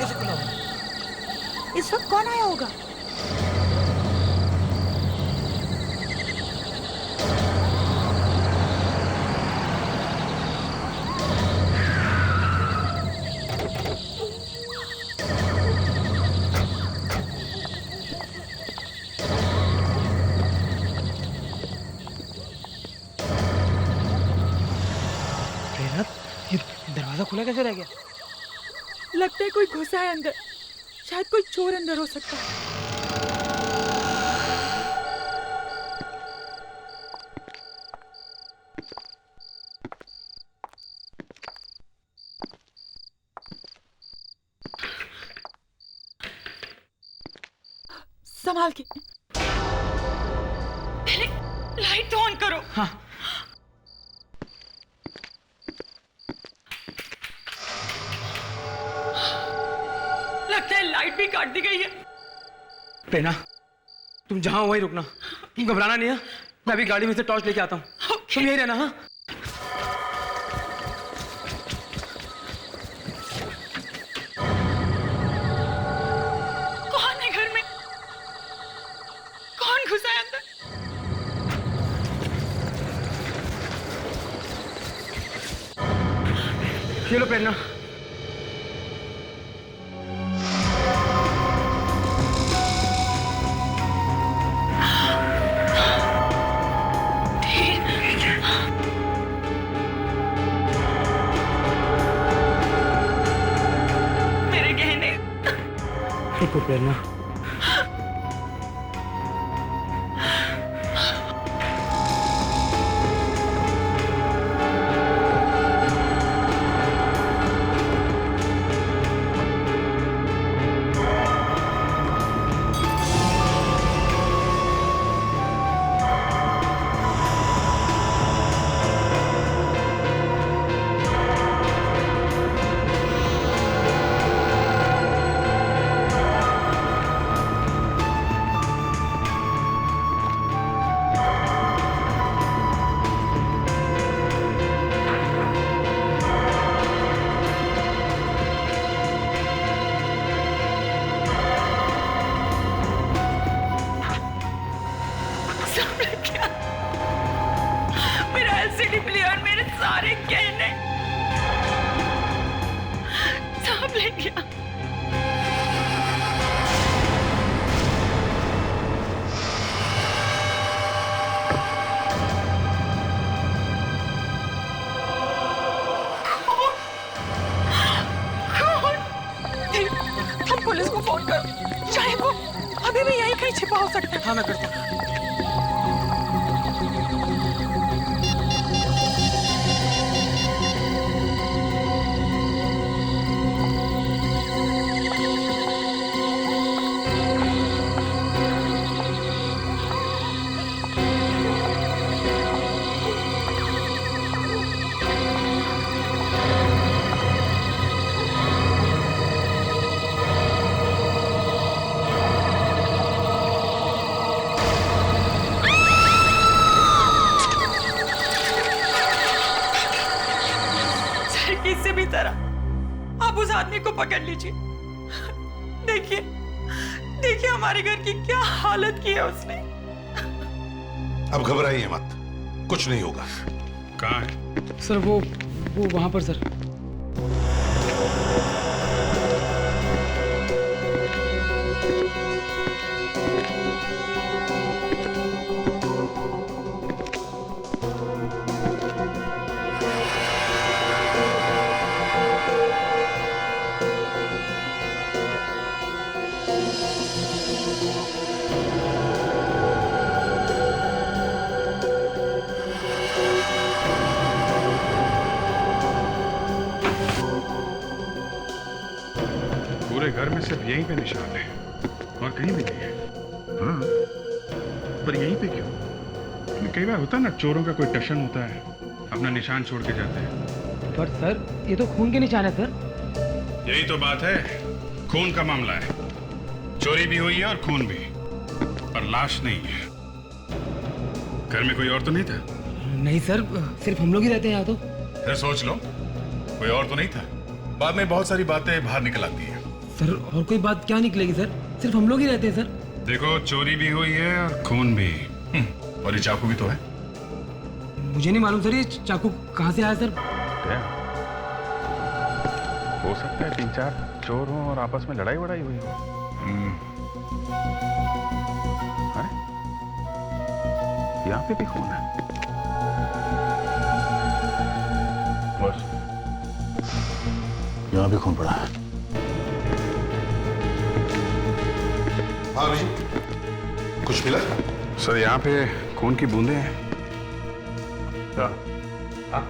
कैसे खुला होगा? इस वक्त कौन आया होगा? दरवाजा खुला कैसे रह गया? लगता है कोई घुसा है अंदर। शायद कोई चोर अंदर हो सकता है। संभाल के। पहले लाइट तो ऑन करो। हाँ। लगता है लाइट भी काट दी गई है। प्रेरणा, तुम जहां हो वहीं रुकना। तुम घबराना नहीं है। मैं अभी गाड़ी में से टॉर्च लेके आता हूँ। तुम यहीं रहना। हाँ, कौन है घर में? कौन घुसा है अंदर? ये लो प्रेरणा। देखो प्रेरणा, सारे गहने सब ले गया। हम पुलिस को फोन कर, चाहे वो अभी भी यहीं कहीं छिपा हो सकता है। हाँ मैं करता हूँ। किसी भी तरह आप उस आदमी को पकड़ लीजिए। देखिए देखिए हमारे घर की क्या हालत की है उसने। अब घबराइए मत, कुछ नहीं होगा। कहाँ है सर? वो वहां पर सर। पूरे घर में सिर्फ यहीं पे निशान है और कहीं भी नहीं है। हाँ, पर यहीं पे क्यों? कई बार होता है ना, चोरों का कोई टशन होता है, अपना निशान छोड़ के जाते हैं। पर सर ये तो खून के निशान है सर। यही तो बात है, खून का मामला है। चोरी भी हुई है और खून भी, पर लाश नहीं है। घर में कोई और तो नहीं था? नहीं सर, सिर्फ हम लोग ही रहते हैं यहाँ तो। फिर सोच लो, कोई और तो नहीं था। बाद में बहुत सारी बातें बाहर निकल आती हैं। सर और कोई बात क्या निकलेगी सर? सिर्फ हम लोग ही रहते हैं सर। देखो, चोरी भी हुई है और खून भी। और ये चाकू भी तो है। मुझे नहीं मालूम सर ये चाकू कहाँ से आया सर। क्या? हो सकता है 3-4 चोर हों और आपस में लड़ाई वड़ाई हुई हो। अरे यहाँ पे भी खून है। बस यहाँ भी खून पड़ा है। हाँ अभिजीत, कुछ मिला? सर यहाँ पे खून की बूंदें हैं। क्या? हाँ,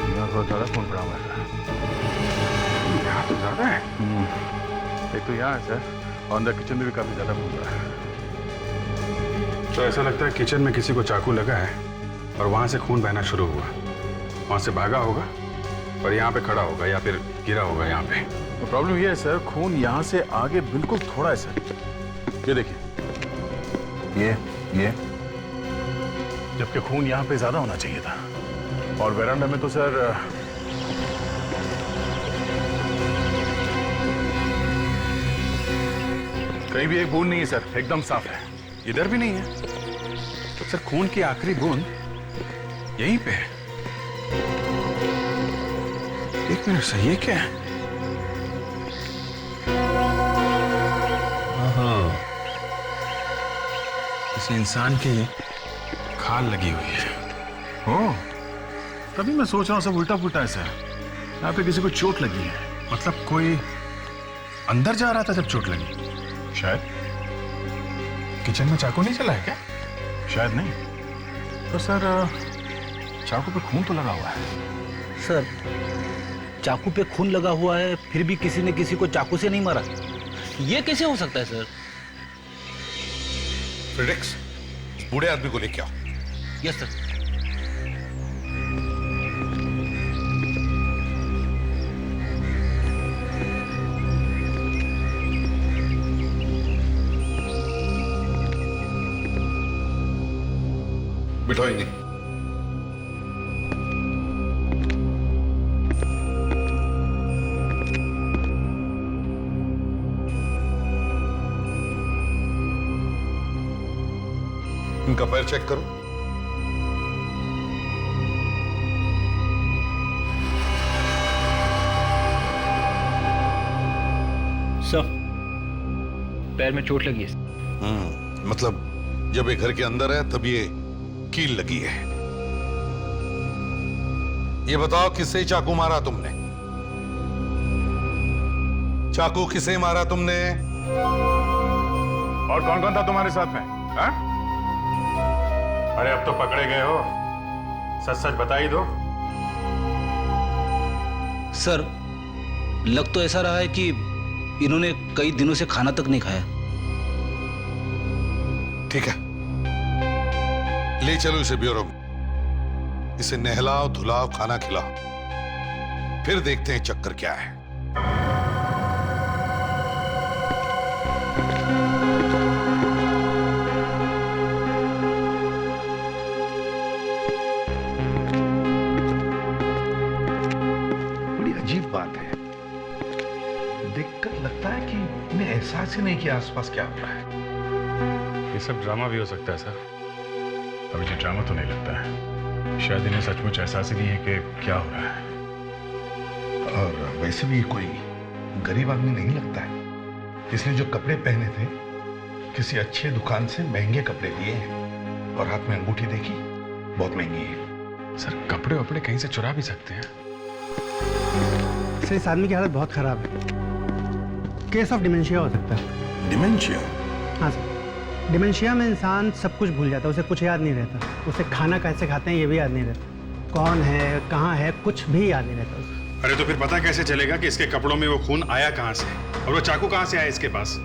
यहाँ थोड़ा ज्यादा खून पड़ा हुआ है। यहाँ तो ज्यादा है। एक तो यहाँ है सर, और अंदर किचन में भी काफी ज्यादा खून पड़ा है। तो ऐसा लगता है किचन में किसी को चाकू लगा है और वहां से खून बहना शुरू हुआ। वहां से भागा होगा और यहाँ पे खड़ा होगा या फिर गिरा होगा यहाँ पे। तो प्रॉब्लम ये है सर, खून यहाँ से आगे बिल्कुल थोड़ा है सर। ये देखिए, ये जबकि खून यहाँ पे ज्यादा होना चाहिए था। और वेरांडा में तो सर कहीं भी एक बूंद नहीं है सर, एकदम साफ है। इधर भी नहीं है। तो सर खून की आखिरी बूंद यहीं पे है। एक मिनट सर, ये क्या है? किसी इंसान की खाल लगी हुई है। ओह, तभी मैं सोच रहा हूँ सब उल्टा पुल्टा है सर। यहाँ पे किसी को चोट लगी है। मतलब कोई अंदर जा रहा था जब चोट लगी? शायद। किचन में चाकू नहीं चला है क्या? शायद नहीं। तो सर चाकू पे खून तो लगा हुआ है। सर, चाकू पे खून लगा हुआ है, फिर भी किसी ने किसी को चाकू से नहीं मारा। ये कैसे हो सकता है सर? फ्रेडेक्स, बूढ़े आदमी को लेके आओ। Yes sir. बिठाओ इन्हें। इनका पैर चेक करो। सर, पैर में चोट लगी है। मतलब जब ये घर के अंदर है तब ये कील लगी है। ये बताओ किससे चाकू मारा तुमने? चाकू किसे मारा तुमने? और कौन कौन था तुम्हारे साथ में? हा? अरे अब तो पकड़े गए हो, सच सच बता ही दो। सर, लग तो ऐसा रहा है कि इन्होंने कई दिनों से खाना तक नहीं खाया। ठीक है, ले चलो इसे ब्यूरो में। इसे नहलाओ, धुलाओ, खाना खिलाओ, फिर देखते हैं चक्कर क्या है। बड़ी अजीब बात है, देखकर लगता है कि इन्हें एहसास ही नहीं कि आसपास क्या हो रहा है। ये सब ड्रामा भी हो सकता है सर। अभी जो ड्रामा तो नहीं लगता है, शायद इन्हें सचमुच एहसास ही नहीं है कि क्या हो रहा है। और वैसे भी कोई गरीब आदमी नहीं लगता है। इसने जो कपड़े पहने थे किसी अच्छे दुकान से महंगे कपड़े लिए हैं, और हाथ में अंगूठी देखी, बहुत महंगी है। सर कपड़े वपड़े कहीं से चुरा भी सकते हैं। सर, इस आदमी की हालत बहुत खराब है। केस ऑफ डिमेंशिया हो सकता है। डिमेंशिया? हाँ सर, डिमेंशिया में इंसान सब कुछ भूल जाता है, उसे कुछ याद नहीं रहता। उसे खाना कैसे खाते हैं ये भी याद नहीं रहता, कौन है कहाँ है कुछ भी याद नहीं रहता उसे। अरे तो फिर पता कैसे चलेगा कि इसके कपड़ों में वो खून आया कहाँ से और वो चाकू कहाँ से आया इसके पास?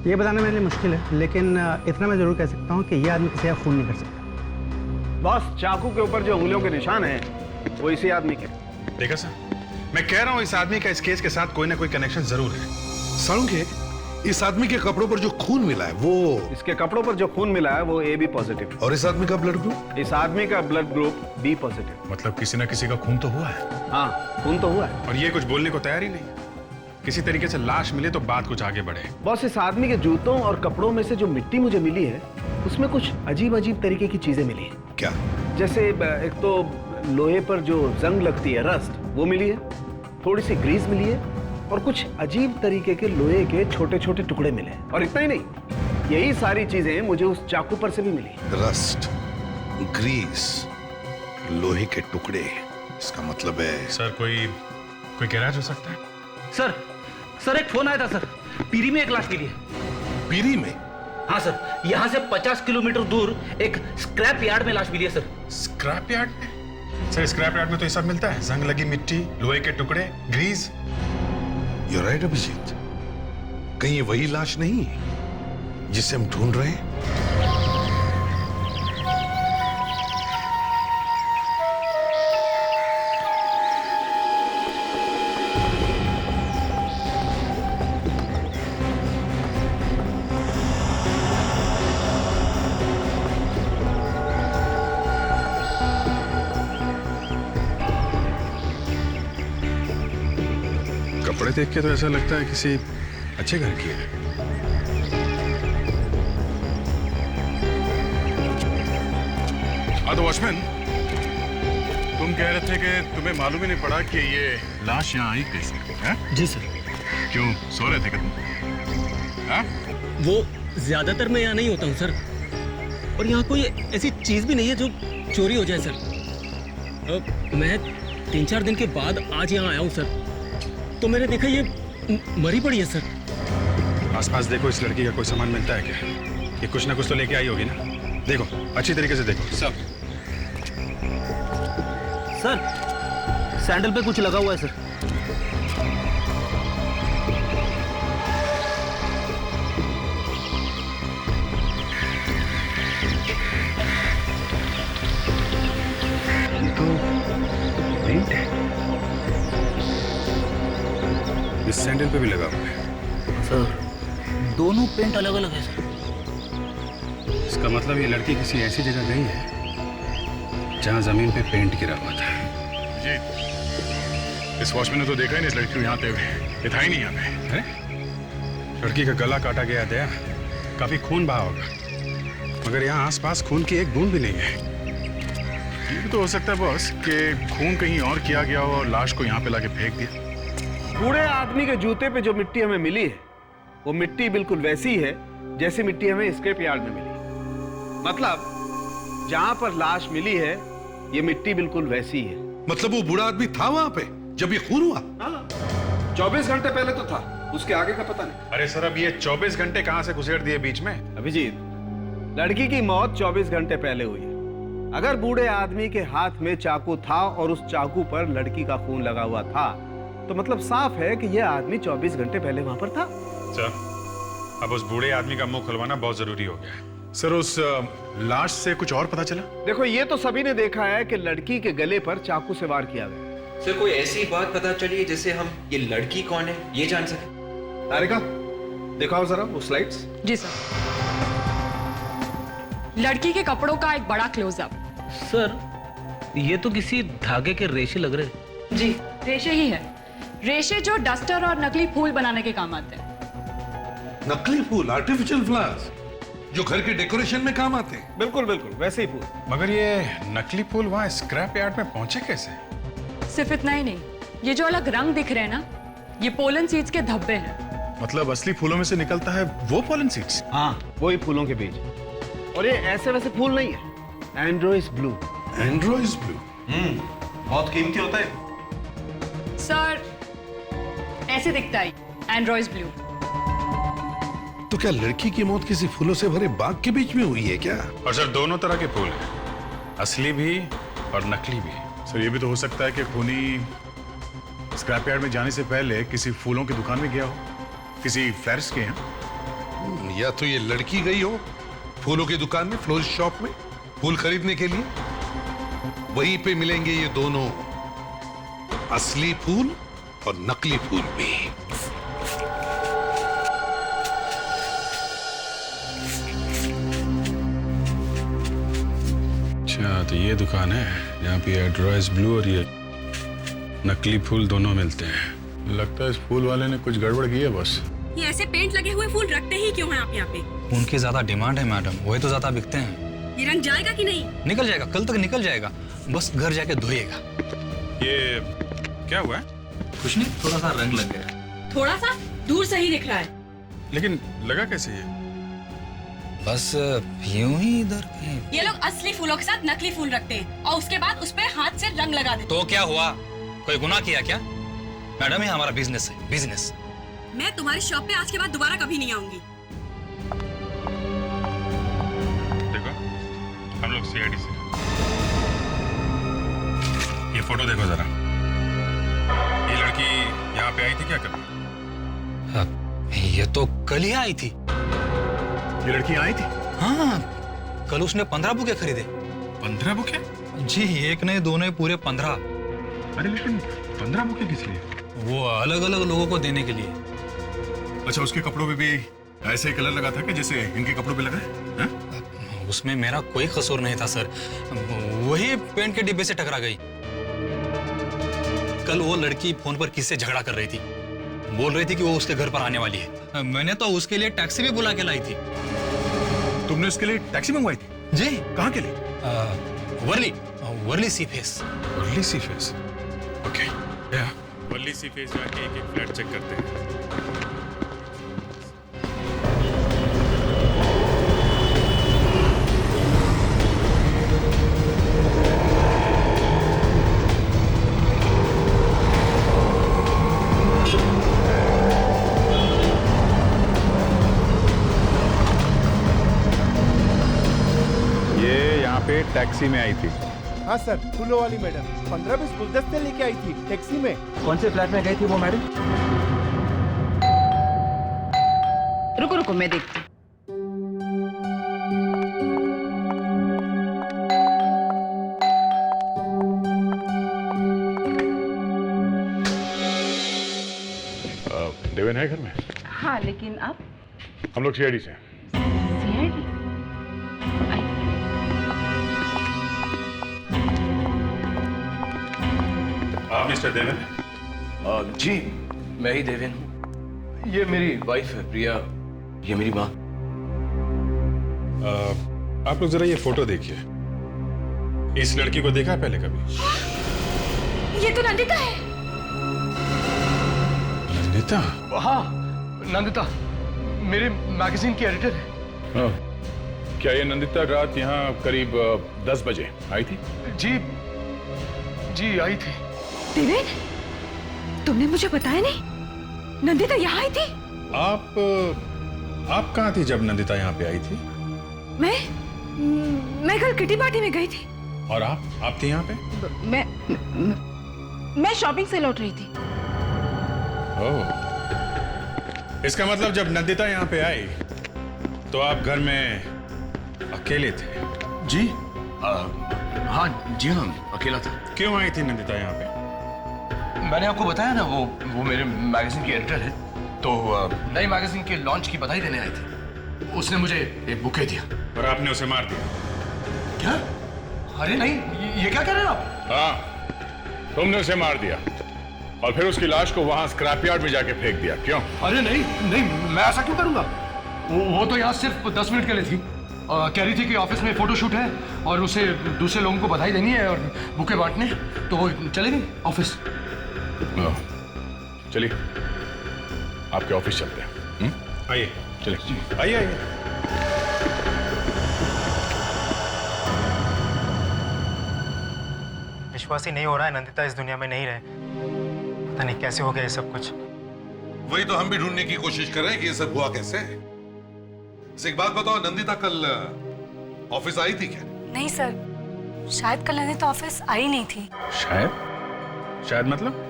ये बताना मेरे लिए मुश्किल है, लेकिन इतना मैं जरूर कह सकता हूँ कि ये आदमी किसी का खून नहीं कर सकता। बॉस, चाकू के ऊपर जो उंगलियों के निशान हैं वो इसी आदमी के। देखा सर, मैं कह रहा हूँ इस आदमी का इस केस के साथ कोई ना कोई कनेक्शन जरूर है। सालुंखे, इस आदमी के कपड़ों पर जो खून मिला है वो, इसके कपड़ों पर जो खून मिला है वो AB पॉजिटिव। और इस आदमी का ब्लड ग्रुप? इस आदमी का ब्लड ग्रुप B पॉजिटिव। मतलब किसी ना किसी का खून तो हुआ है। हाँ, खून तो हुआ है। और ये कुछ बोलने को तैयार ही नहीं। किसी तरीके से लाश मिले तो बात कुछ आगे बढ़े। बॉस, इस आदमी के जूतों और कपड़ों में से जो मिट्टी मुझे मिली है उसमें कुछ अजीब अजीब तरीके की चीजें मिली है। क्या? जैसे एक तो लोहे पर जो जंग लगती है, रस्ट, वो मिली है, थोड़ी सी ग्रीस मिली है और कुछ अजीब तरीके के लोहे के छोटे छोटे टुकड़े मिले हैं। और इतना ही नहीं, यही सारी चीजें मुझे उस चाकू पर से भी मिली। रस्ट, ग्रीस, लोहे के टुकड़े, इसका मतलब है सर कोई गैराज हो सकता है? सर एक फोन आया था सर, पीरी में एक लाश मिली है। पीरी में? हाँ सर, यहाँ से 50 किलोमीटर दूर एक स्क्रैप यार्ड में लाश मिली है सर। स्क्रैप यार्ड में? सर स्क्रैप यार्ड में तो ये सब मिलता है, जंग लगी मिट्टी, लोहे के टुकड़े, ग्रीस। You're right, Abhijit. कहीं ये वही लाश नहीं है जिसे हम ढूंढ रहे हैं? कपड़े देख के तो ऐसा लगता है किसी अच्छे घर की है। हाँ तो वॉचमैन, तुम कह रहे थे कि तुम्हें मालूम ही नहीं पड़ा कि ये लाश यहाँ आई कैसे? हैं? जी सर। क्यों, सो रहे थे क्या तुम? हाँ? वो ज्यादातर मैं यहाँ नहीं होता हूँ सर, और यहाँ कोई ऐसी चीज भी नहीं है जो चोरी हो जाए सर। मैं 3-4 दिन के बाद आज यहाँ आया हूँ सर, तो मैंने देखा ये मरी पड़ी है सर। आसपास देखो, इस लड़की का कोई सामान मिलता है क्या? ये कुछ ना कुछ तो लेके आई होगी ना? देखो, अच्छी तरीके से देखो सब। सर सैंडल पे कुछ लगा हुआ है सर। ये तो पेंट है। इस सैंडल पे भी लगा हुआ है। सर दोनों पेंट अलग अलग है सर। इसका मतलब ये लड़की किसी ऐसी जगह गई है जहां जमीन पे पेंट गिरा हुआ था। जी, इस वॉचमैन ने तो देखा ही नहीं इस लड़की को यहाँ पे, ये था ही नहीं यहाँ पे। है? लड़की का गला काटा गया दया, काफी खून बहा होगा, मगर यहाँ आसपास खून की एक बूंद भी नहीं है। ये भी तो हो सकता है बॉस कि खून कहीं और किया गया हो और लाश को यहाँ पे लाके फेंक दिया। बूढ़े आदमी के जूते पे जो मिट्टी हमें मिली है वो मिट्टी बिल्कुल वैसी है जैसी मिट्टी हमें स्क्रैप यार्ड में मिली। मतलब जहां पर लाश मिली है ये मिट्टी बिल्कुल वैसी है। मतलब वो बूढ़ा आदमी था वहां पे जब ये खून हुआ? 24 घंटे पहले तो था, उसके आगे का पता नहीं। अरे सर, अब ये 24 घंटे कहां से घुसेड़ दिए बीच में? अभिजीत, लड़की की मौत 24 घंटे पहले हुई है। अगर बूढ़े आदमी के हाथ में चाकू था और उस चाकू पर लड़की का खून लगा हुआ था तो मतलब साफ है कि यह आदमी 24 घंटे पहले वहां पर था। सर, अब उस बूढ़े आदमी का मुंह खुलवाना बहुत जरूरी हो गया है। सर, उस लाश से कुछ और पता चला? देखो, ये तो सभी ने देखा है कि लड़की के गले पर चाकू से वार किया गया। सर, कोई ऐसी बात पता चली है जिससे हम ये लड़की कौन है ये जान सके? तारिका, दिखाओ जरा वो स्लाइड्स। जी सर। लड़की के कपड़ों का एक बड़ा क्लोजअप। सर ये तो किसी धागे के रेशे लग रहे हैं। जी, रेशे ही है। रेशे जो डस्टर और नकली फूल बनाने के काम आते हैं। नकली फूल, आर्टिफिशियल फ्लावर्स जो घर के डेकोरेशन में काम आते हैं। बिल्कुल बिल्कुल वैसे ही फूल। मगर ये नकली फूल वहां स्क्रैप यार्ड में पहुंचे कैसे? सिर्फ इतना ही नहीं, ये जो अलग रंग दिख रहे हैं ना, ये पोलन सीड्स के धब्बे हैं। मतलब असली फूलों में से निकलता है वो पोलन सीड्स? हाँ, वही फूलों के बीज। और ये ऐसे वैसे फूल नहीं है, एंड्रोइस ब्लू। एंड्रोइस ब्लू? बहुत कीमती होता है सर। ऐसे दिखता है एंड्रोइस ब्लू। तो क्या लड़की की मौत किसी फूलों से भरे बाग के बीच में हुई है क्या? और सर, दोनों तरह के फूल हैं, असली भी और नकली भी। सर, ये भी तो हो सकता है कि खूनी स्क्रैप यार्ड में जाने से पहले किसी फूलों की दुकान में गया हो, किसी फ्लरिस्ट के यहाँ। या तो ये लड़की गई हो फूलों की दुकान में, फ्लोरिस्ट शॉप में फूल खरीदने के लिए, वहीं पे मिलेंगे ये दोनों, असली फूल और नकली फूल भी। अच्छा ये दुकान है यहाँ पे एड्रोइस ब्लू और ये नकली फूल दोनों मिलते हैं। लगता है इस फूल वाले ने कुछ गड़बड़ की है बस। ये ऐसे पेंट लगे हुए फूल रखते ही क्यों हैं आप यहाँ पे? उनकी ज्यादा डिमांड है मैडम, वही तो ज्यादा बिकते हैं। ये रंग जाएगा कि नहीं? निकल जाएगा, कल तक निकल जाएगा, बस घर जाके धोइएगा। ये क्या हुआ है? कुछ नहीं, थोड़ा सा रंग लग गया। थोड़ा सा दूर से ही दिख रहा है। लेकिन लगा कैसे ये? बस यूं ही इधर कहीं। ये लोग असली फूलों के साथ नकली फूल रखते हैं और उसके बाद उस पे हाथ से रंग लगा देते। तो क्या हुआ, कोई गुनाह किया क्या? मैडम ये हमारा बिजनेस है, बिजनेस। मैं तुम्हारी शॉप पे आज के बाद दोबारा कभी नहीं आऊंगी। देखो हम लोग सीआईडी से। ये फोटो देखो जरा। ये लड़की यहाँ पे आई थी क्या कभी? ये तो कल ही आई थी। ये लड़की आई थी? हाँ, कल उसने 15 बुके खरीदे। 15 बुके? जी, एक नहीं दो नहीं, पूरे 15। अरे लेकिन 15 बुके किस लिए? वो अलग अलग लोगों को देने के लिए। अच्छा, उसके कपड़ों पे भी ऐसे ही कलर लगा था कि जैसे इनके कपड़ों पे लगा है? उसमें मेरा कोई कसूर नहीं था सर, वही पेंट के डिब्बे से टकरा गई। कल वो लड़की फोन पर किससे झगड़ा कर रही थी, बोल रही थी कि वो उसके घर पर आने वाली है। मैंने तो उसके लिए टैक्सी भी बुला के लाई थी। तुमने उसके लिए टैक्सी मंगवाई थी? जी। कहाँ के लिए? वर्ली सी फेस। वर्ली सी फेस, ओके। वर्ली सी फेस जाके एक एक फ्लैट चेक करते हैं। टैक्सी में आई थी। हाँ सर, फूलों वाली मैडम 15-20 गुलदस्ते लेके आई थी टैक्सी में। कौन से फ्लैट में गई थी वो मैडम? रुको रुको मैं देखती। देवेन है घर में? हाँ, लेकिन आप? हम लोग सीआईडी से। सीआईडी? आप मिस्टर देवेन? जी, मैं ही देवेन हूँ। ये मेरी वाइफ है प्रिया, ये मेरी माँ। आप लोग जरा ये फोटो देखिए। इस लड़की को देखा है पहले कभी? ये तो नंदिता है। नंदिता? हाँ, नंदिता मेरे मैगजीन की एडिटर है। क्या ये नंदिता रात यहाँ करीब 10 बजे आई थी? जी आई थी। देवेन, तुमने मुझे बताया नहीं, नंदिता यहाँ आई थी? आप कहाँ थी जब नंदिता यहाँ पे आई थी? मैं कल किटी पार्टी में गई थी। और आप थी यहाँ पे? मैं शॉपिंग से लौट रही थी। ओह, इसका मतलब जब नंदिता यहाँ पे आई तो आप घर में अकेले थे? जी हाँ, अकेला था। क्यों आई थी नंदिता यहाँ पे? मैंने आपको बताया ना, वो मेरे मैगजीन की एडिटर है, तो नई मैगजीन के लॉन्च की बधाई देने आई थी। उसने मुझे एक बुके दिया। और आपने उसे मार दिया? क्या? अरे नहीं, ये क्या कह रहे हैं आप? हाँ, तुमने उसे मार दिया और फिर उसकी लाश को वहां स्क्रैप यार्ड में जाके फेंक दिया। क्यों? अरे नहीं, मैं ऐसा क्यों करूंगा? वो तो यहाँ सिर्फ 10 मिनट के लिए थी। कह रही थी कि ऑफिस में फोटोशूट है और उसे दूसरे लोगों को बधाई देनी है और बुके बांटने, तो वो चली गई ऑफिस। चलिए आपके ऑफिस चलते हैं। आइए, चलिए आइए। विश्वास ही नहीं हो रहा है नंदिता इस दुनिया में नहीं रहे। पता नहीं कैसे हो गया ये सब कुछ। वही तो हम भी ढूंढने की कोशिश कर रहे हैं कि ये सब हुआ कैसे। एक बात बताओ, नंदिता कल ऑफिस आई थी क्या? नहीं सर, शायद कल नंदिता ऑफिस आई नहीं थी। शायद मतलब?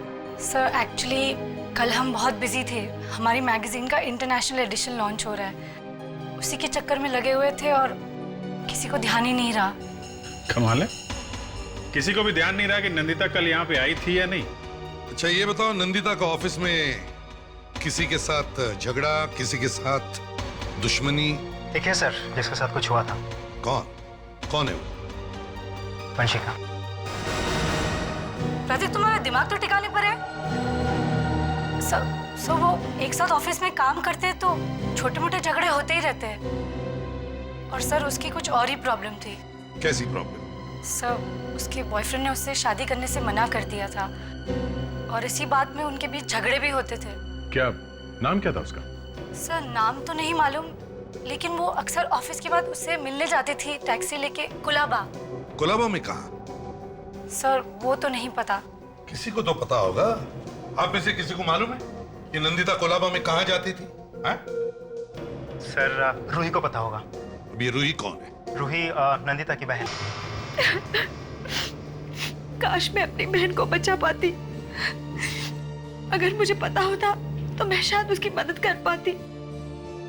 सर एक्चुअली कल हम बहुत बिजी थे, हमारी मैगजीन का इंटरनेशनल एडिशन लॉन्च हो रहा है, उसी के चक्कर में लगे हुए थे और किसी को ध्यान ही नहीं रहा। कमाल है, किसी को भी ध्यान नहीं रहा कि नंदिता कल यहाँ पे आई थी या नहीं। अच्छा ये बताओ, नंदिता का ऑफिस में किसी के साथ झगड़ा, किसी के साथ दुश्मनी? एक है सर जिसके साथ कुछ हुआ था। कौन है वो? वंशिका, प्रतीक तुम्हारा दिमाग तो ठिकाने पर है। सर वो एक साथ ऑफिस में काम करते हैं तो छोटे मोटे झगड़े होते ही रहते हैं। और सर उसकी कुछ और ही प्रॉब्लम थी। कैसी प्रॉब्लम? सर उसके बॉयफ्रेंड ने उससे शादी करने से मना कर दिया था और इसी बात में उनके बीच झगड़े भी होते थे। क्या नाम क्या था उसका? सर नाम तो नहीं मालूम, लेकिन वो अक्सर ऑफिस के बाद उससे मिलने जाती थी टैक्सी लेके कुलाबा। कोलाबा में कहाँ? सर वो तो नहीं पता। किसी को तो पता होगा। आप में से किसी को मालूम है कि नंदिता कोलाबा में कहाँ जाती थी? है? सर रूही को पता होगा। अभी रूही कौन है? रूही नंदिता की बहन। काश मैं अपनी बहन को बचा पाती। अगर मुझे पता होता तो मैं शायद उसकी मदद कर पाती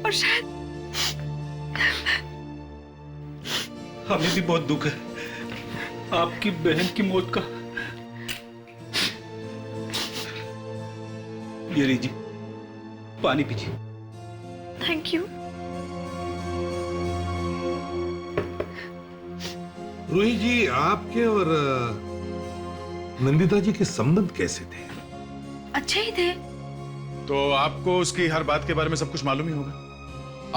और शायद। हमें भी बहुत दुख है आपकी बहन की मौत का। ये लीजिए पानी पीजिए। Thank you. रूही जी, आपके और नंदिता जी के संबंध कैसे थे? अच्छे ही थे। तो आपको उसकी हर बात के बारे में सब कुछ मालूम ही होगा।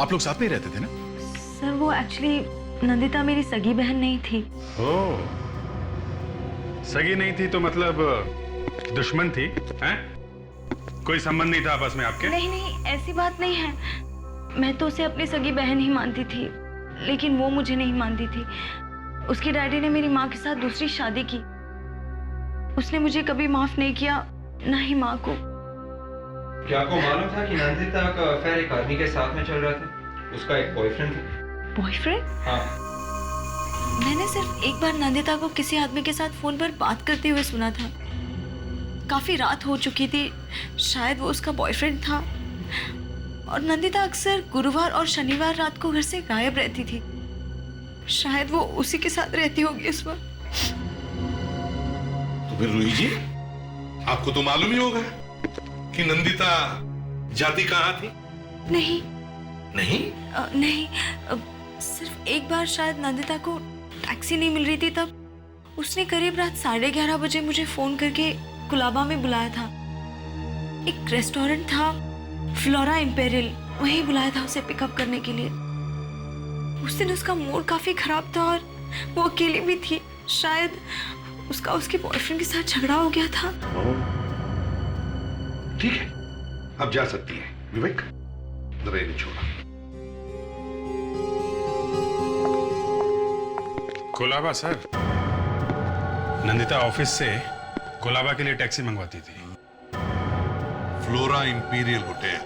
आप लोग साथ में ही रहते थे ना? सर वो एक्चुअली नंदिता मेरी सगी बहन नहीं थी। ओह, सगी नहीं थी तो मतलब दुश्मन थी? हैं? कोई संबंध नहीं था आपस में आपके? नहीं नहीं, ऐसी बात नहीं है। मैं तो उसे अपनी सगी बहन ही मानती थी, लेकिन वो मुझे नहीं मानती थी। उसके डैडी ने मेरी माँ के साथ दूसरी शादी की। उसने मुझे कभी माफ नहीं किया, ना ही माँ को। क्या आपको मालूम था कि नंदिता का अफेयर एक आदमी के साथ में चल रहा था? उसका एक बॉयफ्रेंड था। बॉयफ्रेंड? हाँ। मैंने सिर्फ एक बार नंदिता को किसी आदमी के साथ फोन पर बात करते हुए सुना था। काफी रात हो चुकी थी, शायद वो उसका बॉयफ्रेंड था। और नंदिता अक्सर गुरुवार और शनिवार रात को घर से गायब रहती थी। शायद वो उसी के साथ रहती होगी उस वक्त। तो फिर रूही जी, आपको तो मालूम ही होगा कि नंदिता जाती कहाँ थी? नहीं नहीं? नहीं, सिर्फ एक बार शायद नंदिता को टैक्सी नहीं मिल रही थी, तब उसने करीब रात 11:30 बजे मुझे फोन करके कुलाबा में बुलाया था। एक रेस्टोरेंट था, फ्लोरा इंपेरियल, वहीं बुलाया था उसे पिकअप करने के लिए। उस दिन उसका मूड काफी खराब था और वो अकेली भी थी। शायद उसका उसके बॉयफ्रेंड के साथ झगड़ा हो गया था। ठीक है, अब जा सकती है। विवेक, जरा इन्हें छोड़ा। कोलाबा सर, नंदिता ऑफिस से कोलाबा के लिए टैक्सी मंगवाती थी। फ्लोरा इंपीरियल होटल,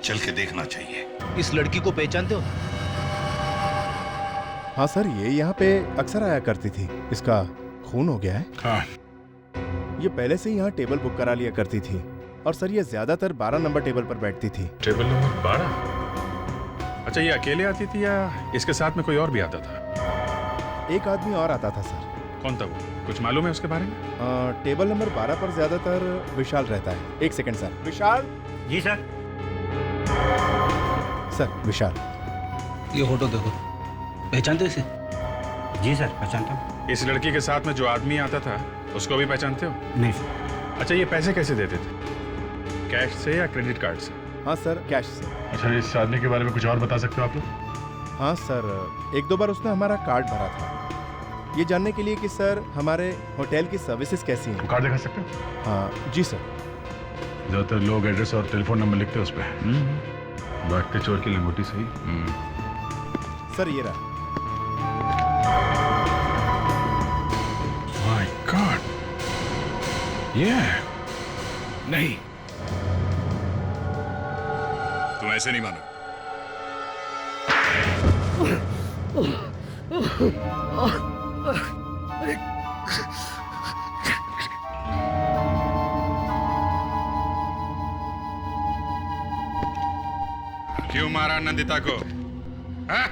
चल के देखना चाहिए। इस लड़की को पहचानते हो? हाँ सर, ये यहाँ पे अक्सर आया करती थी। इसका खून हो गया है। हाँ। ये पहले से ही यहाँ टेबल बुक करा लिया करती थी और सर ये ज्यादातर 12 नंबर टेबल पर बैठती थी। Table number 12? अच्छा, ये अकेले आती थी या इसके साथ में कोई और भी आता था? एक आदमी और आता था सर। कौन था वो? कुछ मालूम है उसके बारे में? टेबल नंबर 12 पर ज्यादातर विशाल रहता है। एक सेकंड सर। विशाल। जी सर। सर विशाल। ये फोटो देखो, पहचानते हो इसे? जी सर, पहचानता हूँ। इस लड़की के साथ में जो आदमी आता था उसको भी पहचानते हो? नहीं सर। अच्छा, ये पैसे कैसे देते थे? कैश से या क्रेडिट कार्ड से? हाँ सर, कैश से। अच्छा, इस आदमी के बारे में कुछ और बता सकते हो आप लोग? हाँ सर, 1-2 बार उसने हमारा कार्ड भरा था, ये जानने के लिए कि सर हमारे होटल की सर्विसेज कैसी हैं। कार्ड दिखा सकते हो? हाँ जी सर। ज्यादातर लोग एड्रेस और टेलीफोन नंबर लिखते हैं उस पर। भागते चोर की लंगोटी सही। सर ये रहा। माय गॉड, ये नहीं, तुम ऐसे नहीं मानो। क्यों मारा नंदिता को? हाँ?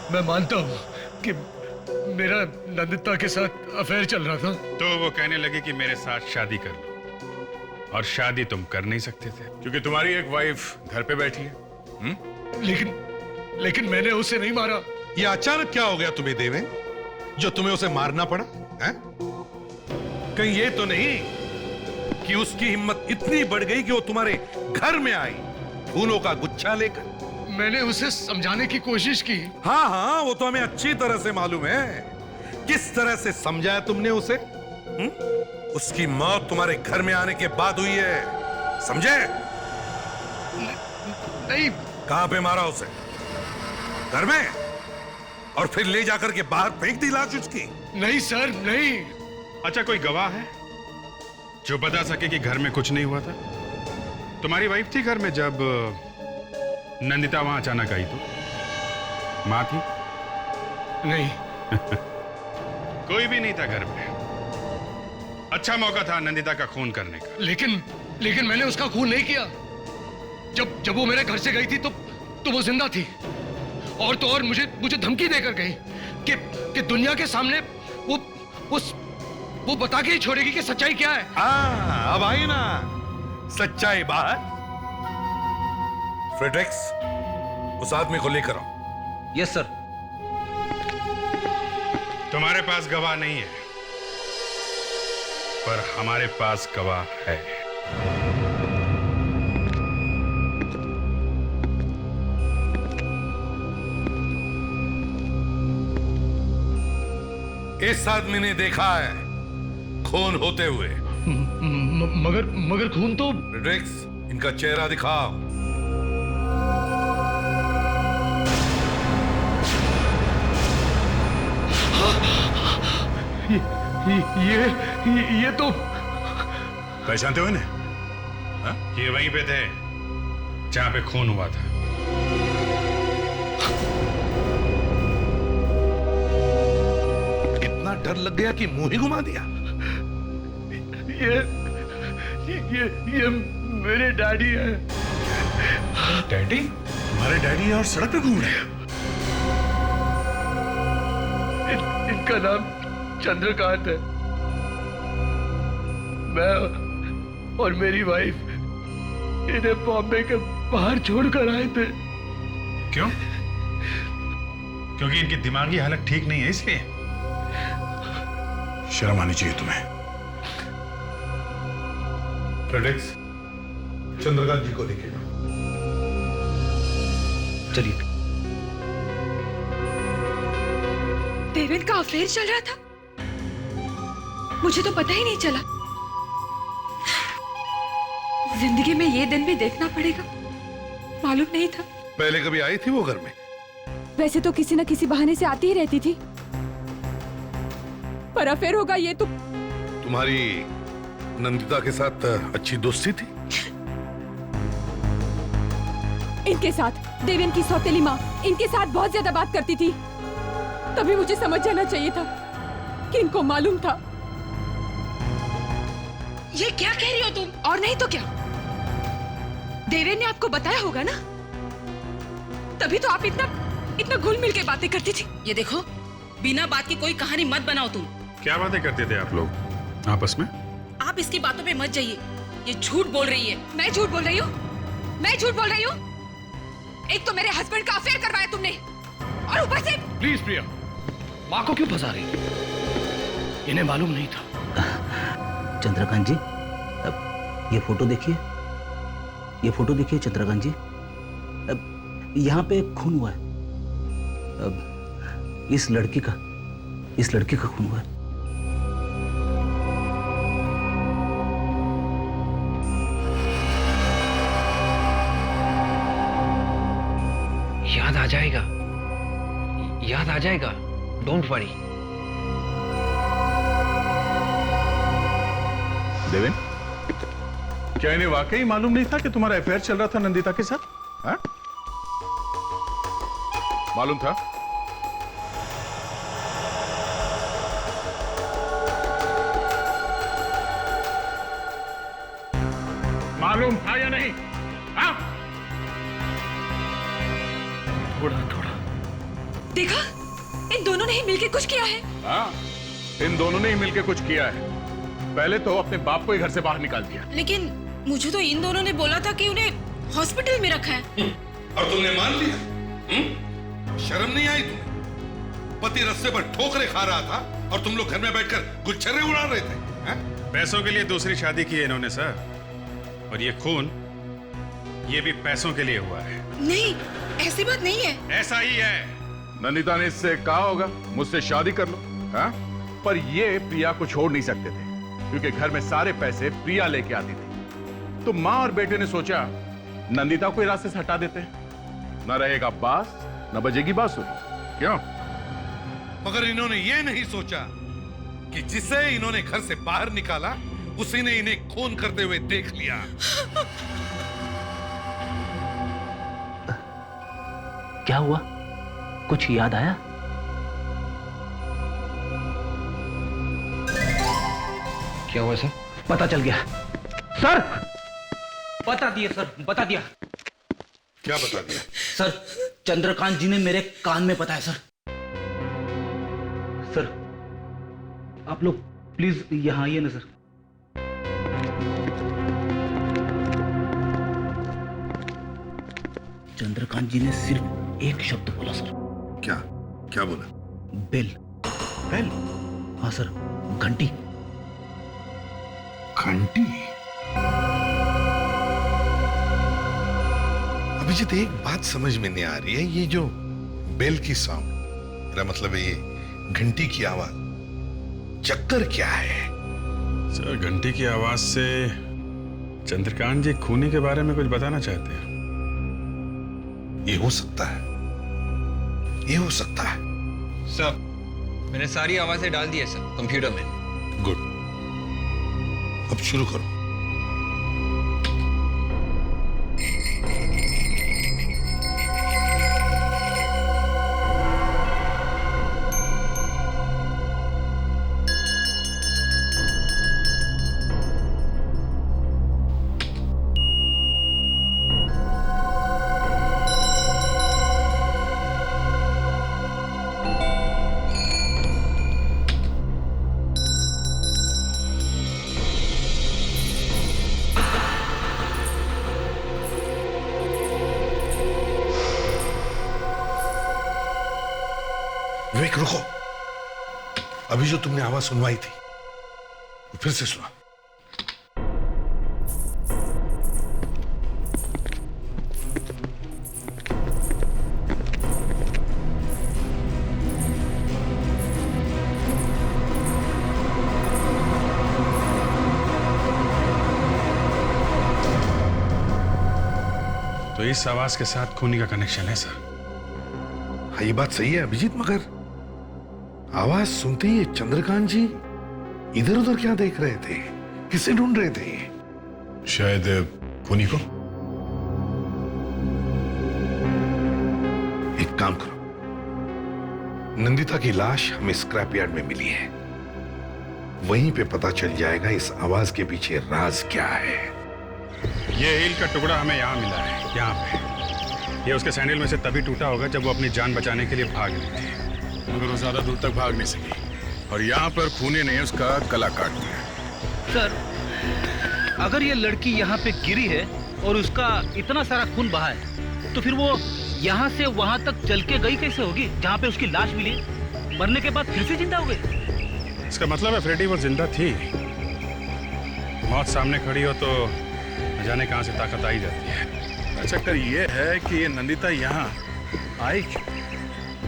मैं मानता हूँ कि मेरा नंदिता के साथ अफेयर चल रहा था। तो वो कहने लगी कि मेरे साथ शादी कर लो, और शादी तुम कर नहीं सकते थे क्योंकि तुम्हारी एक वाइफ घर पे बैठी है। लेकिन मैंने उसे नहीं मारा। ये अचानक क्या हो गया तुम्हें देवें, जो तुम्हें उसे मारना पड़ा है? कहीं ये तो नहीं कि उसकी हिम्मत इतनी बढ़ गई कि वो तुम्हारे घर में आई फूलों का गुच्छा लेकर? मैंने उसे समझाने की कोशिश की। हाँ हाँ, वो तो हमें अच्छी तरह से मालूम है। किस तरह से समझाया तुमने उसे? उसकी मौत तुम्हारे घर में आने के बाद हुई है, समझे? नहीं। कहां पे मारा उसे? घर में? और फिर ले जाकर के बाहर फेंक दी लाश उसकी? नहीं सर, नहीं। अच्छा, कोई गवाह है जो बता सके कि घर में कुछ नहीं हुआ था? तुम्हारी वाइफ थी घर में जब नंदिता वहां अचानक आई तो? मां थी? नहीं। कोई भी नहीं था घर में। अच्छा मौका था नंदिता का खून करने का। लेकिन मैंने उसका खून नहीं किया। जब वो मेरे घर से गई थी तो वो जिंदा थी। और तो और मुझे धमकी देकर गई कि दुनिया के सामने वो बता के ही छोड़ेगी कि सच्चाई क्या है। अब आई ना सच्चाई बाहर। फ्रेडरिक्स, उस आदमी को लेकर आओ। Yes sir. तुम्हारे पास गवाह नहीं है, पर हमारे पास गवाह है। इस आदमी ने देखा है खून होते हुए। मगर खून तो। फ्रेडरिक्स, इनका चेहरा दिखाओ। ये तो। पहचानते हो इन्हें? ये वहीं पे थे जहां पे खून हुआ था। इतना डर लग गया कि मुंह ही घुमा दिया। ये मेरे डैडी है। डैडी? तुम्हारे डैडी है और सड़क पे घूम रहे हैं? इनका नाम चंद्रकांत है। मैं और मेरी वाइफ इन्हें बॉम्बे के बाहर छोड़कर आए थे। क्यों? क्योंकि इनकी दिमागी हालत ठीक नहीं है इसलिए? शर्म आनी चाहिए तुम्हें। फ्रेडरिक्स, चंद्रकांत जी को लेके चलिए। देवेन का अफेयर चल रहा था, मुझे तो पता ही नहीं चला। जिंदगी में ये दिन भी देखना पड़ेगा, मालूम नहीं था। पहले कभी आई थी वो घर में? वैसे तो किसी न किसी बहाने से आती ही रहती थी, पर अफेयर होगा ये तो। तुम्हारी नंदिता के साथ अच्छी दोस्ती थी? इनके साथ, देवेन की सौतेली माँ इनके साथ बहुत ज्यादा बात करती थी। तभी मुझे समझ जाना चाहिए था कि इनको मालूम था। ये क्या कह रही हो तुम? और नहीं तो क्या, देवेन ने आपको बताया होगा ना, तभी तो आप इतना घुल मिल के बातें करती थी। ये देखो, बिना बात की कोई कहानी मत बनाओ तुम। क्या बातें करते थे आप लोग आपस में? आप इसकी बातों पे मत जाइए, ये झूठ बोल रही है। मैं झूठ बोल रही हूँ? मैं झूठ बोल रही हूँ? एक तो मेरे हस्बैंड का अफेयर करवाया तुमने, और ऊपर से। प्लीज प्रिया, माँ को क्यों फंसा रही? इन्हें मालूम नहीं था। चंद्रकांत जी, अब ये फोटो देखिए, ये फोटो देखिए चंद्रकांत जी। अब यहाँ पे खून हुआ है। अब इस लड़की का खून हुआ है। याद आ जाएगा, डोंट वरी। देवेन, क्या इन्हें वाकई मालूम नहीं था कि तुम्हारा अफेयर चल रहा था नंदिता के साथ? हाँ? मालूम था? मालूम था या नहीं? हाँ? थोड़ा देखा, इन दोनों ने ही मिलके कुछ किया है। हाँ, इन दोनों ने ही मिलके कुछ किया है। पहले तो अपने बाप को ही घर से बाहर निकाल दिया। लेकिन मुझे तो इन दोनों ने बोला था कि उन्हें हॉस्पिटल में रखा है। और तुमने मान लिया? शर्म नहीं आई तुम्हें? पति रास्ते पर ठोकरे खा रहा था और तुम लोग घर में बैठकर गुच्छर्रे उड़ा रहे थे। पैसों के लिए दूसरी शादी की है इन्होंने सर, और ये खून ये भी पैसों के लिए हुआ है। नहीं, ऐसी बात नहीं है। ऐसा ही है। नंदिता ने इससे कहा होगा मुझसे शादी कर लो, हाँ? पर ये प्रिया को छोड़ नहीं सकते थे क्योंकि घर में सारे पैसे प्रिया लेके आती थी। तो माँ और बेटे ने सोचा नंदिता को रास्ते से हटा देते हैं, न रहेगा बास न बजेगी बांसुरी। क्यों? मगर इन्होंने ये नहीं सोचा कि जिसे इन्होंने घर से बाहर निकाला उसी ने इन्हें खून करते हुए देख लिया। क्या हुआ? कुछ याद आया? क्या हुआ सर? पता चल गया सर। बता दिया सर, बता दिया। क्या बता दिया? सर, चंद्रकांत जी ने मेरे कान में बताया सर। सर, आप लोग प्लीज यहां आइए ना सर। चंद्रकांत जी ने सिर्फ एक शब्द बोला सर। क्या? क्या बोला? बेल। बेल? हाँ सर, घंटी। घंटी? अभिजीत, एक बात समझ में नहीं आ रही है, ये जो बेल की साउंड, मेरा मतलब है ये घंटी की आवाज, चक्कर क्या है? सर, घंटी की आवाज से चंद्रकांत जी खूनी के बारे में कुछ बताना चाहते हैं। ये हो सकता है, ये हो सकता है। सर, मैंने सारी आवाजें डाल दी है सर कंप्यूटर में। गुड, अब शुरू करो। विवेक, रुको। अभी जो तुमने आवाज सुनवाई थी वो फिर से सुना। तो इस आवाज के साथ खूनी का कनेक्शन है सर। हाँ, ये बात सही है अभिजीत, मगर आवाज सुनते ही चंद्रकांत जी इधर उधर क्या देख रहे थे? किसे ढूंढ रहे थे? शायद खूनी को। एक काम करो, नंदिता की लाश हमें स्क्रैप यार्ड में मिली है, वहीं पे पता चल जाएगा इस आवाज के पीछे राज क्या है। ये हील का टुकड़ा हमें यहाँ मिला है, यहाँ पे। ये उसके सैंडल में से तभी टूटा होगा जब वो अपनी जान बचाने के लिए भाग रही थी, मगर वो ज्यादा दूर तक भाग नहीं सकी और यहाँ पर खूनी ने उसका गला काट दिया। सर, अगर ये लड़की यहाँ पे गिरी है और उसका इतना सारा खून बहा है, तो फिर वो यहाँ से वहां तक चल के गई कैसे होगी जहाँ पे उसकी लाश मिली? मरने के बाद फिर से जिंदा हो गई? इसका मतलब है फ्रेडी वो जिंदा थी। मौत सामने खड़ी हो तो न जाने कहां से ताकत आई जाती है। चक्कर ये है कि ये नंदिता यहाँ आई क्यों?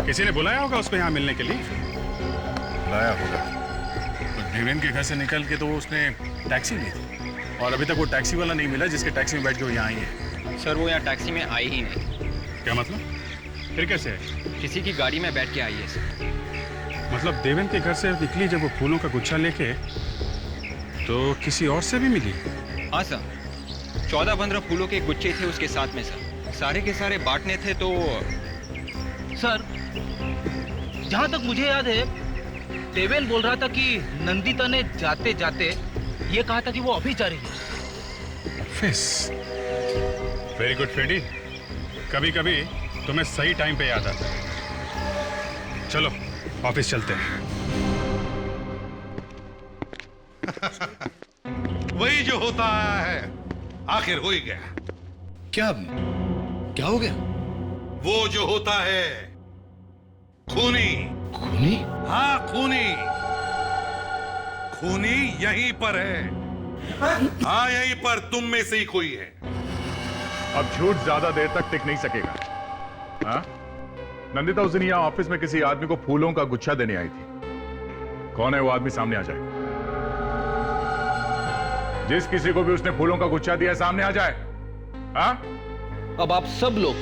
किसी ने बुलाया होगा उसको यहाँ मिलने के लिए। लाया होगा। तो देवेन के घर से निकल के तो उसने टैक्सी ली थी और अभी तक वो टैक्सी वाला नहीं मिला जिसके टैक्सी में बैठ के वो यहाँ आई है। सर, वो यहाँ टैक्सी में आई ही नहीं। क्या मतलब? फिर कैसे है? किसी की गाड़ी में बैठ के आई है सर। मतलब देवेन के घर से निकली जब वो फूलों का गुच्छा लेके, तो किसी और से भी मिली? हाँ सर, 14-15 फूलों के गुच्छे थे उसके साथ में सर। सारे के सारे बांटने थे तो। सर, जहां तक मुझे याद है, देवेन बोल रहा था कि नंदिता ने जाते जाते ये कहा था कि वो ऑफिस जा रही है। ऑफिस? वेरी गुड फ्रेडी, कभी कभी तुम्हें सही टाइम पे याद आता है। चलो ऑफिस चलते हैं। वही जो होता आया है आखिर हो ही गया। क्या हो गया? वो जो होता है खूनी। खूनी? हाँ खूनी। खूनी यहीं पर है। हाँ यहीं पर तुम में से ही कोई है। अब झूठ ज्यादा देर तक टिक नहीं सकेगा। हाँ? नंदिता उस दिन यहाँ ऑफिस में किसी आदमी को फूलों का गुच्छा देने आई थी। कौन है वो आदमी, सामने आ जाए। जिस किसी को भी उसने फूलों का गुच्छा दिया सामने आ जाए। हाँ? अब आप सब लोग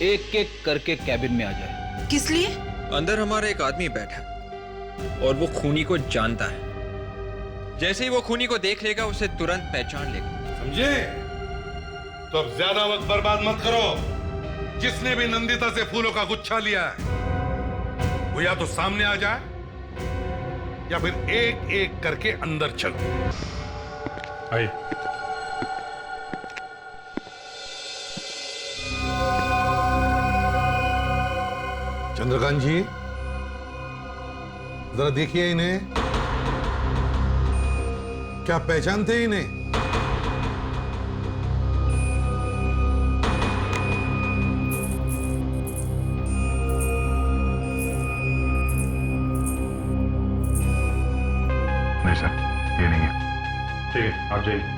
एक एक करके कैबिन में आ जाए। किस लिए? अंदर हमारा एक आदमी बैठा और वो खूनी को जानता है। जैसे ही वो खूनी को देख लेगा उसे तुरंत पहचान लेगा। समझे? तो अब ज्यादा वक्त बर्बाद मत करो। जिसने भी नंदिता से फूलों का गुच्छा लिया है वो या तो सामने आ जाए या फिर एक एक करके अंदर चलो। आइए। चंद्रकांत जी जरा देखिए इन्हें। क्या पहचानते हैं इन्हें? नहीं सर, ये नहीं है। ठीक है, आप जाइए।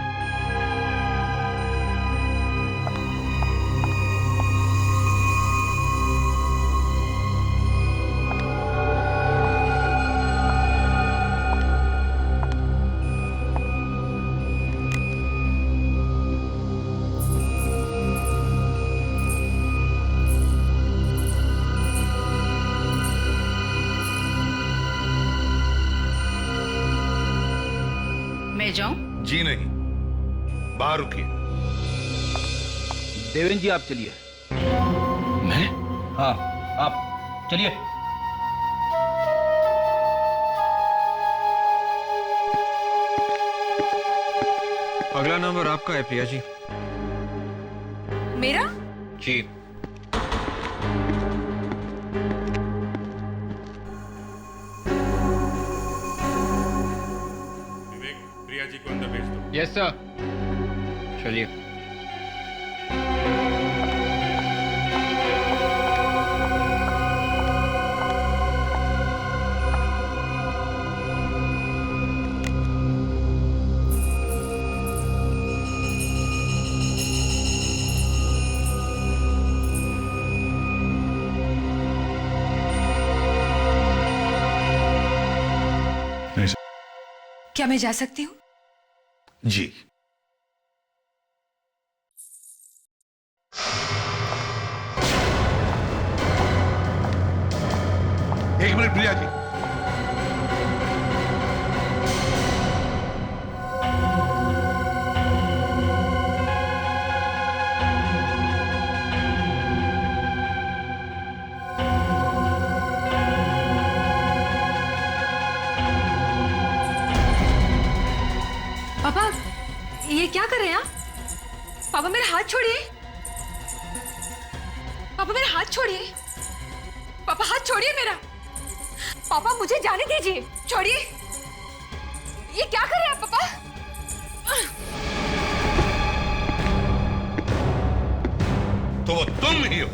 मैं जाऊं? जी नहीं, बाहर रुकिए। देवेंद्र जी आप चलिए। मैं? हाँ आप चलिए। अगला नंबर आपका है प्रिया जी। मेरा? जी। प्रिया जी को अंदर भेज दो। Yes sir. चलिए। क्या मैं जा सकती हूँ? जी। एक मिनट प्रिया जी। पापा ये क्या कर रहे हैं आप? पापा मेरा हाथ छोड़िए। पापा मेरा हाथ छोड़िए। पापा हाथ छोड़िए मेरा। पापा मुझे जाने दीजिए। छोड़िए। ये क्या कर रहे हैं आप पापा? तो वो तुम ही हो।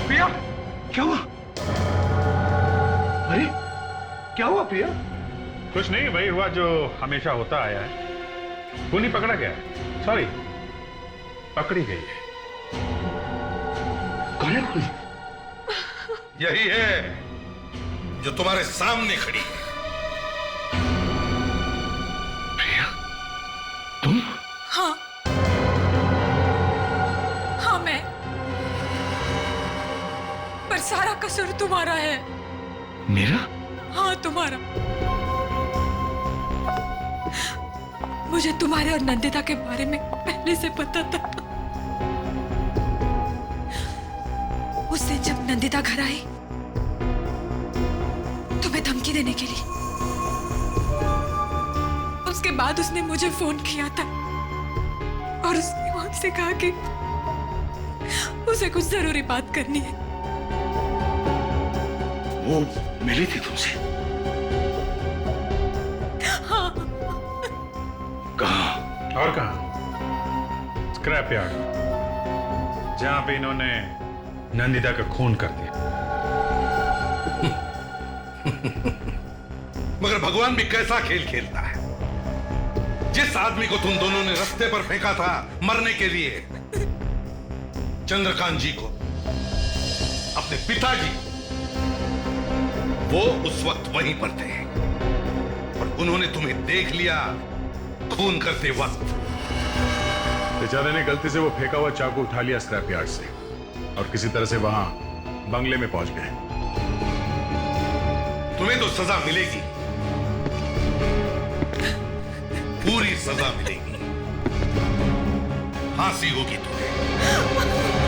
प्रिया, क्या हुआ? अरे क्या हुआ प्रिया? कुछ नहीं, वही हुआ जो हमेशा होता आया है। खूनी पकड़ा गया है। सॉरी, पकड़ी गई है। कौन है खूनी? यही है जो तुम्हारे सामने खड़ी है। प्रिया, तुम? हाँ हाँ मैं। पर सारा कसूर तुम्हारा है। मेरा? हाँ तुम्हारा। मुझे तुम्हारे और नंदिता के बारे में पहले से पता था। उसने जब नंदिता घर आई तुम्हें धमकी देने के लिए, उसके बाद उसने मुझे फोन किया था और उसने मुझसे कहा कि उसे कुछ जरूरी बात करनी है। वो मिली थी तुमसे? हाँ। कहाँ? और कहाँ? स्क्रैप यार्ड, जहां पे इन्होंने नंदिता का खून कर दिया। मगर भगवान भी कैसा खेल खेलता है। जिस आदमी को तुम दोनों ने रास्ते पर फेंका था मरने के लिए, चंद्रकांत जी को, अपने पिताजी, वो उस वक्त वहीं पर थे और उन्होंने तुम्हें देख लिया खून करते वक्त। बेचारे ने गलती से वो फेंका हुआ चाकू उठा लिया स्क्रैप यार्ड से और किसी तरह से वहां बंगले में पहुंच गए। तुम्हें तो सजा मिलेगी, पूरी सजा मिलेगी, फांसी होगी तुम्हें।